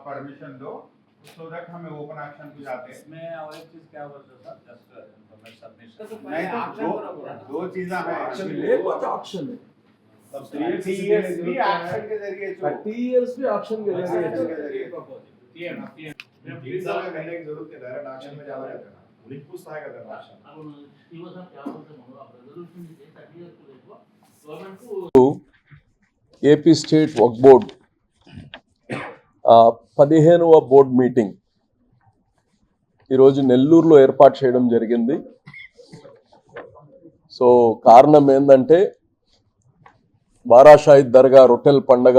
Permission दो so that हमें open action पे जाते हैं। इसमें और एक चीज क्या बोलते हो सर, जस्ट इन्फॉर्मेशन सबमिशन नहीं दो चीजें हैं ऑप्शन है तब 30 इयर्स भी एक्शन के जरिए 30 इयर्स भी ऑप्शन के जरिए पीएम वीजा में करने की जरूरत है, डायरेक्ट एक्शन में जाना रहता है ना, उन्हीं पूछता है करना एक्शन। अब इवन सर क्या बोलते हैं आप रेजोल्यूशन दे 30 इयर्स को देखो गवर्नमेंट को ఏపీ స్టేట్ వక్ఫ్ బోర్డ్ 15వ బోర్డ్ మీటింగ్ ఈరోజు నెల్లూరులో ఏర్పాటు చేయడం జరిగింది. సో కారణం ఏంటంటే బారాషాహిద్ దర్గా రొట్టెల పండగ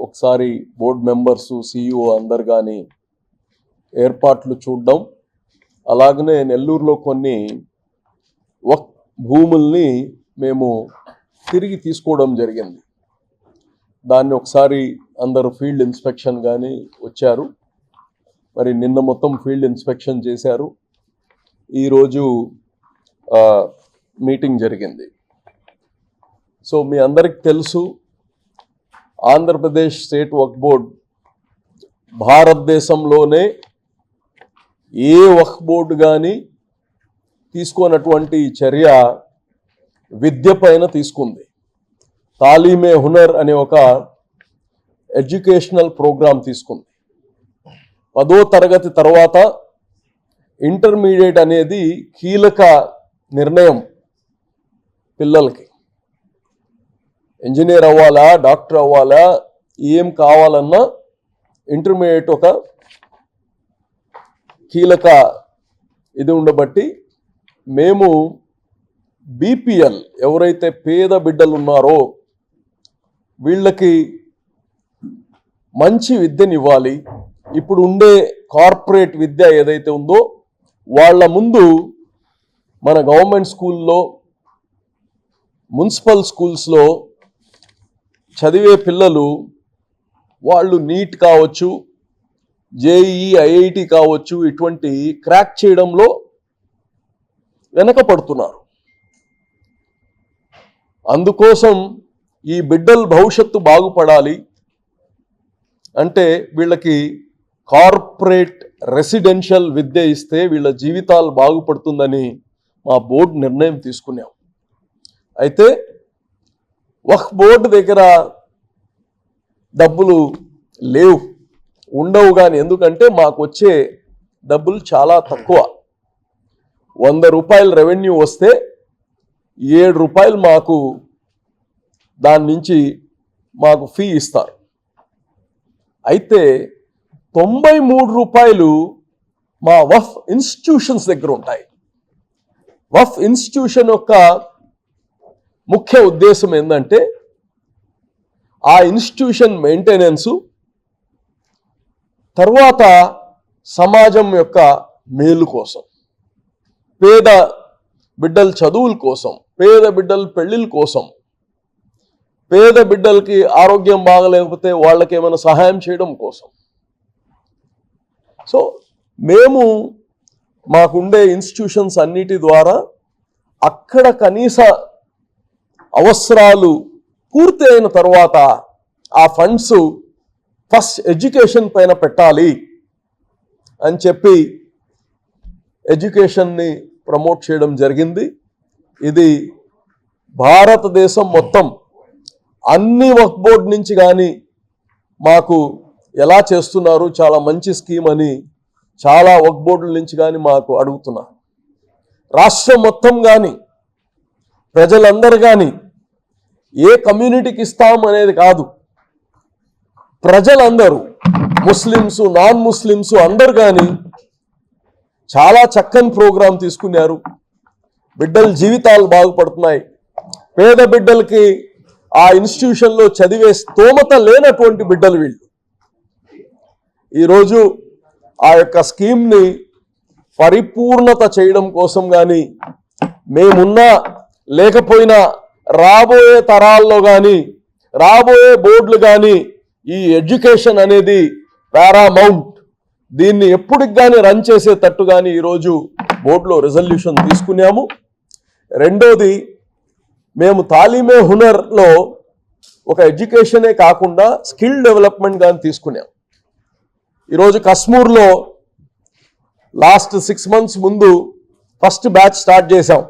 ఒకసారి బోర్డు మెంబర్సు సిఇఓ అందరు కానీ ఏర్పాట్లు చూడడం, అలాగనే నెల్లూరులో కొన్ని వక్ఫ్ భూముల్ని మేము తిరిగి తీసుకోవడం జరిగింది. దాన్ని ఒకసారి అందరూ ఫీల్డ్ ఇన్స్పెక్షన్ కానీ వచ్చారు. మరి నిన్న మొత్తం ఫీల్డ్ ఇన్స్పెక్షన్ చేశారు. ఈరోజు మీటింగ్ జరిగింది. సో మీ అందరికి తెలుసు, ఆంధ్రప్రదేశ్ స్టేట్ వక్ఫ్ బోర్డ్ భారతదేశంలోనే ఏ వక్ఫ్ బోర్డు కానీ తీసుకున్నటువంటి చర్య విద్య పైన తీసుకుంది. తాలీమే హునర్ అనే ఒక ఎడ్యుకేషనల్ ప్రోగ్రామ్ తీసుకుంది. 10వ తరగతి తర్వాత ఇంటర్మీడియట్ అనేది కీలక నిర్ణయం. పిల్లలకి ఇంజనీర్ అవ్వాలా, డాక్టర్ అవ్వాలా, ఏం కావాలన్నా ఇంటర్మీడియట్ ఒక కీలక ఇది ఉండబట్టి మేము బీపీఎల్ ఎవరైతే పేద బిడ్డలు ఉన్నారో వీళ్ళకి మంచి విద్యనివ్వాలి. ఇప్పుడు ఉండే కార్పొరేట్ విద్య ఏదైతే ఉందో వాళ్ళ ముందు మన గవర్నమెంట్ స్కూల్లో, మున్సిపల్ స్కూల్స్లో చదివే పిల్లలు వాళ్ళు నీట్ కావచ్చు, జేఈఈ, ఐఐటి కావచ్చు, ఇటువంటి క్రాక్ చేయడంలో వెనకపడుతున్నారు. అందుకోసం ఈ బిడ్డల భవిష్యత్తు బాగుపడాలి అంటే వీళ్ళకి కార్పొరేట్ రెసిడెన్షియల్ విద్య ఇస్తే వీళ్ళ జీవితాలు బాగుపడుతుందని మా బోర్డు నిర్ణయం తీసుకున్నాం. అయితే వక్ఫ్ బోర్డు దగ్గర డబ్బులు లేవు, ఉండవు. కానీ ఎందుకంటే మాకు వచ్చే డబ్బులు చాలా తక్కువ. 100 రూపాయలు రెవెన్యూ వస్తే 7 రూపాయలు మాకు దాని నుంచి మాకు ఫీ ఇస్తారు. అయితే 93 రూపాయలు మా వక్ఫ్ ఇన్స్టిట్యూషన్స్ దగ్గర ఉంటాయి. వక్ఫ్ ఇన్స్టిట్యూషన్ యొక్క ముఖ్య ఉద్దేశం ఏంటంటే ఆ ఇన్స్టిట్యూషన్ మెయింటెనెన్సు, తర్వాత సమాజం యొక్క మేలు కోసం, పేద బిడ్డల చదువుల కోసం, పేద బిడ్డల పెళ్ళిళ్ళ కోసం, పేద బిడ్డలకి ఆరోగ్యం బాగలేకపోతే వాళ్ళకి ఏమైనా సహాయం చేయడం కోసం. సో మేము మాకుండే ఇన్స్టిట్యూషన్స్ అన్నిటి ద్వారా అక్కడ కనీస అవసరాలు పూర్తి అయిన తర్వాత ఆ ఫండ్స్ ఫస్ట్ ఎడ్యుకేషన్ పైన పెట్టాలి అని చెప్పి ఎడ్యుకేషన్ని ప్రమోట్ చేయడం జరిగింది. ఇది భారతదేశం మొత్తం అన్ని వక్ఫ్ బోర్డు నుంచి కానీ మాకు ఎలా చేస్తున్నారు, చాలా మంచి స్కీమ్ అని చాలా వక్ఫ్ బోర్డుల నుంచి కానీ మాకు అడుగుతున్నారు. రాష్ట్రం మొత్తం కానీ ప్రజలందరూ కానీ ఏ కమ్యూనిటీకి ఇస్తాం అనేది కాదు, ప్రజలందరూ ముస్లిమ్స్, నాన్ ముస్లిమ్స్ అందరు కానీ చాలా చక్కని ప్రోగ్రాం తీసుకున్నారు. బిడ్డల జీవితాలు బాగుపడుతున్నాయి. పేద బిడ్డలకి ఆ ఇన్స్టిట్యూషన్లో చదివే స్తోమత లేనటువంటి బిడ్డలు వీళ్ళు. ఈరోజు ఆ యొక్క స్కీమ్ని పరిపూర్ణత చేయడం కోసం కానీ మేమున్నా లేకపోయినా రాబోయే తరాల్లో కానీ రాబోయే బోర్డులు కానీ ఈ ఎడ్యుకేషన్ అనేది పారామౌంట్, దీన్ని ఎప్పటికి కానీ రన్ చేసేటట్టు కానీ ఈరోజు బోర్డులో రెజల్యూషన్ తీసుకున్నాము. రెండోది, మేము తాలీమే హునర్లో ఒక ఎడ్యుకేషనే కాకుండా స్కిల్ డెవలప్మెంట్ కానీ తీసుకున్నాం. ఈరోజు కశ్మూర్లో లాస్ట్ 6 months ముందు ఫస్ట్ బ్యాచ్ స్టార్ట్ చేశాం.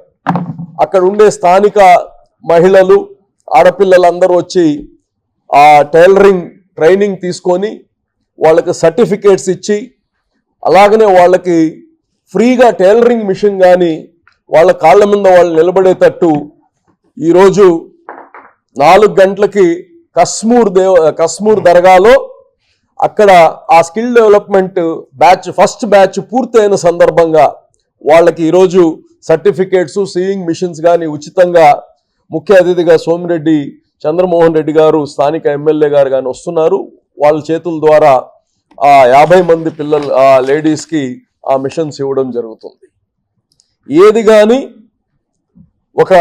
అక్కడ ఉండే స్థానిక మహిళలు ఆడపిల్లలందరూ వచ్చి ఆ టైలరింగ్ ట్రైనింగ్ తీసుకొని వాళ్ళకి సర్టిఫికేట్స్ ఇచ్చి అలాగనే వాళ్ళకి ఫ్రీగా టైలరింగ్ మిషన్ కానీ వాళ్ళ కాళ్ళ మీద వాళ్ళు నిలబడేటట్టు ఈరోజు 4 గంటలకి కశ్మూర్ దర్గాలో అక్కడ ఆ skill development batch first batch పూర్తయిన సందర్భంగా వాళ్ళకి ఈరోజు సర్టిఫికేట్స్ సీయింగ్ మిషన్స్ కానీ ఉచితంగా ముఖ్య అతిథిగా సోమిరెడ్డి చంద్రమోహన్ రెడ్డి గారు స్థానిక ఎమ్మెల్యే గారు కానీ వస్తున్నారు. వాళ్ళ చేతుల ద్వారా ఆ 50 మంది పిల్లలు ఆ లేడీస్కి ఆ మిషన్స్ ఇవ్వడం జరుగుతుంది. ఏది కానీ ఒక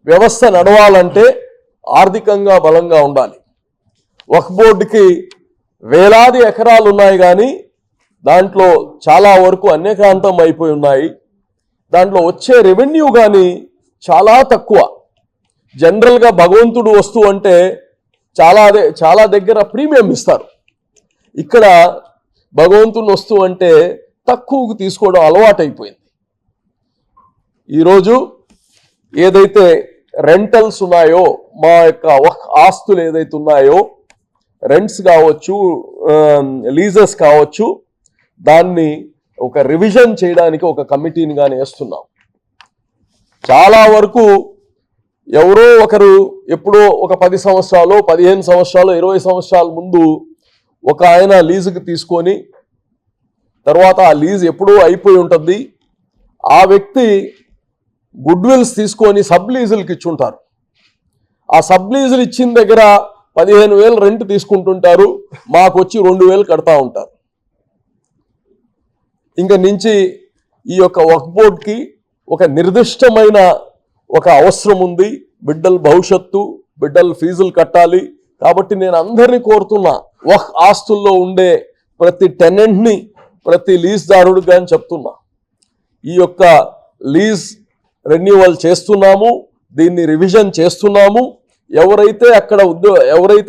వ్యవస్థ నడవాలంటే ఆర్థికంగా బలంగా ఉండాలి. వక్ఫ్ బోర్డుకి వేలాది ఎకరాలు ఉన్నాయి కానీ దాంట్లో చాలా వరకు అన్యక్రాంతం అయిపోయి ఉన్నాయి. దాంట్లో వచ్చే రెవెన్యూ కానీ చాలా తక్కువ. జనరల్గా భగవంతుడు వస్తువు అంటే చాలా దగ్గర ప్రీమియం ఇస్తారు. ఇక్కడ భగవంతుని వస్తువు అంటే తక్కువకు తీసుకోవడం అలవాటైపోయింది. ఈరోజు ఏదైతే రెంటల్స్ ఉన్నాయో మా యొక్క ఆస్తులు ఏదైతే ఉన్నాయో రెంట్స్ కావచ్చు లీజెస్ కావచ్చు దాన్ని ఒక రివిజన్ చేయడానికి ఒక కమిటీని కానీ వేస్తున్నాం. చాలా వరకు ఎవరో ఒకరు ఎప్పుడో ఒక 10 సంవత్సరాలు 15 సంవత్సరాలు 20 సంవత్సరాల ముందు ఒక ఆయన లీజుకి తీసుకొని తర్వాత ఆ లీజ్ ఎప్పుడూ అయిపోయి ఉంటుంది. ఆ వ్యక్తి గుడ్ విల్స్ తీసుకొని సబ్ లీజులకి ఇచ్చుంటారు. ఆ సబ్ లీజులు ఇచ్చిన దగ్గర 15,000 రెంట్ తీసుకుంటుంటారు, మాకు వచ్చి 2,000 కడతా ఉంటారు. ఇంక నుంచి ఈ యొక్క వక్ఫ్ బోర్డ్కి ఒక నిర్దిష్టమైన ఒక అవసరం ఉంది. బిడ్డల భవిష్యత్తు, బిడ్డల ఫీజులు కట్టాలి. కాబట్టి నేను అందరినీ కోరుతున్నా, వక్ఫ్ ఆస్తుల్లో ఉండే ప్రతి టెనెంట్ని ప్రతి లీజ్దారుడు కానీ చెప్తున్నా, ఈ యొక్క లీజ్ రెన్యువల్ చేస్తున్నాము, దీన్ని రివిజన్ చేస్తున్నాము. ఎవరైతే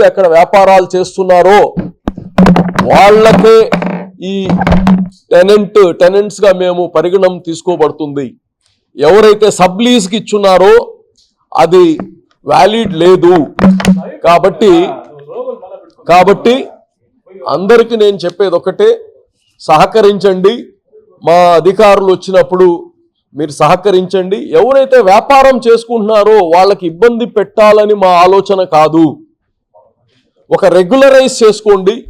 అక్కడ వ్యాపారాలు చేస్తున్నారో వాళ్ళకే ఈ టెనెంట్స్గా మేము పరిగణన తీసుకోబడుతుంది. ఎవరైతే సబ్ లీజ్కి ఇచ్చున్నారో అది వ్యాలిడ్ లేదు. కాబట్టి అందరికీ నేను చెప్పేది ఒకటే, సహకరించండి. మా అధికారులు వచ్చినప్పుడు మీరు సహకరించండి. ఎవరైతే వ్యాపారం చేసుకుంటున్నారో వాళ్ళకి ఇబ్బంది పెట్టాలని మా ఆలోచన కాదు. ఒక రెగ్యులరైజ్ చేసుకోండి.